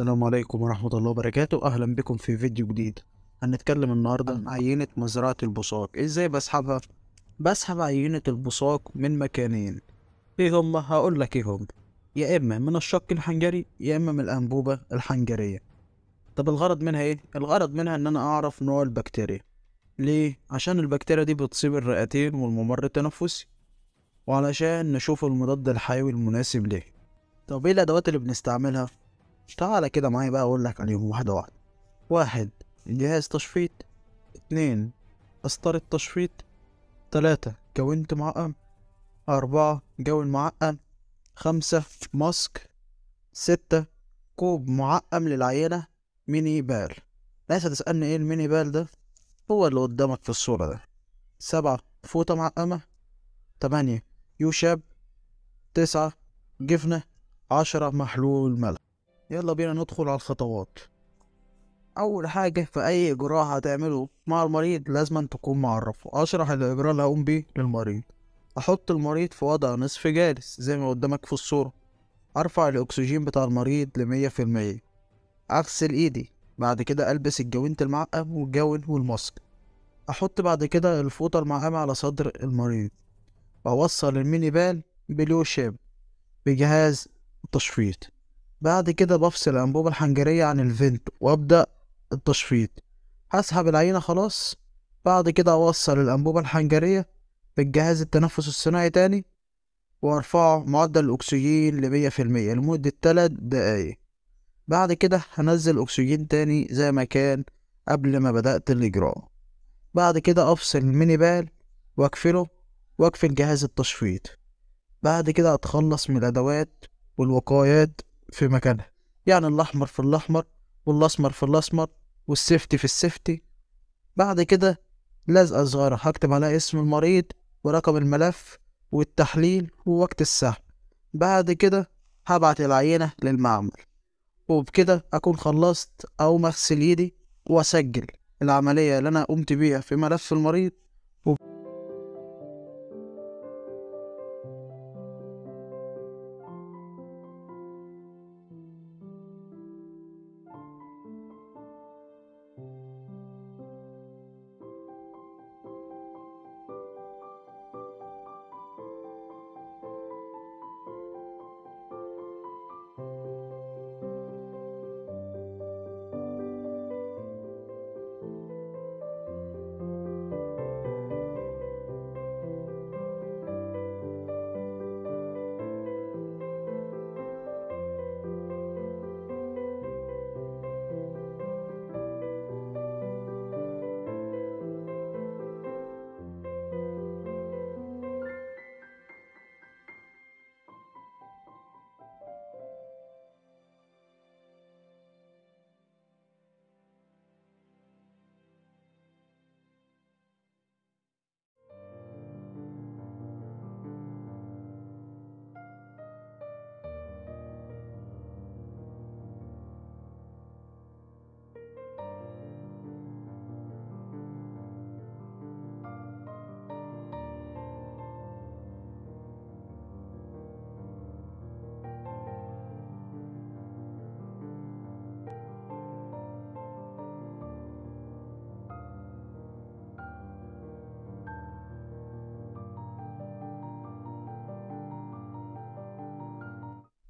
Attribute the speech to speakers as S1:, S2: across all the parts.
S1: السلام عليكم ورحمة الله وبركاته. أهلا بكم في فيديو جديد. هنتكلم النهاردة عن عينة مزرعة البصاق. إزاي بسحبها؟ بسحب عينة البصاق من مكانين. إيه هما؟ هقولك إيه هما. يا إما من الشق الحنجري يا إما من الأنبوبة الحنجرية. طب الغرض منها إيه؟ الغرض منها إن أنا أعرف نوع البكتيريا. ليه؟ عشان البكتيريا دي بتصيب الرئتين والممر التنفسي، وعلشان نشوف المضاد الحيوي المناسب ليه. طب إيه الأدوات اللي بنستعملها؟ تعالى كده معايا بقى أقولك عليهم واحدة واحدة. واحد، جهاز تشفيط. اتنين، قسطرة تشفيط. تلاتة، جوانت معقم. أربعة، جون معقم. خمسة، ماسك. ستة، كوب معقم للعينة. ميني بال. ناس هتسألني ايه الميني بال ده؟ هو اللي قدامك في الصورة ده. سبعة، فوطة معقمة. تمانية، يوشاب. تسعة، جفنة. عشرة، محلول ملح. يلا بينا ندخل على الخطوات. اول حاجه في اي اجراء هتعمله مع المريض لازم تكون معرفه. اشرح الاجراء اللي هقوم بيه للمريض. احط المريض في وضع نصف جالس زي ما قدامك في الصوره. ارفع الاكسجين بتاع المريض ل100%. اغسل ايدي. بعد كده البس الجوانت المعقم والجون والماسك. احط بعد كده الفوطه المعقمه على صدر المريض، واوصل الميني بال بلو شيب بجهاز التشفيط. بعد كده بفصل الأنبوبة الحنجرية عن الفنت وأبدأ التشفيط. هسحب العينة خلاص. بعد كده أوصل الأنبوبة الحنجرية بالجهاز التنفس الصناعي تاني، وأرفعه معدل الأكسجين ل100% لمدة 3 دقايق. بعد كده هنزل أكسجين تاني زي ما كان قبل ما بدأت الإجراء. بعد كده أفصل الميني بال وأقفله، وأقفل جهاز التشفيط. بعد كده أتخلص من الأدوات والوقايات في مكانها، يعني الأحمر في الأحمر والأسمر في الأسمر والسيفتي في السيفتي. بعد كده لزقة صغيرة هكتب عليها اسم المريض ورقم الملف والتحليل ووقت السحب. بعد كده هبعت العينة للمعمل، وبكده أكون خلصت أو مغسل إيدي وأسجل العملية اللي أنا قمت بيها في ملف المريض.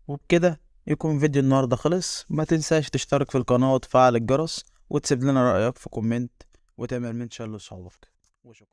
S1: وبكده يكون فيديو النهاردة خلص. ما تنساش تشترك في القناة وتفعل الجرس وتسيب لنا رأيك في كومنت وتعمل منشن لصحابك. وشكرا.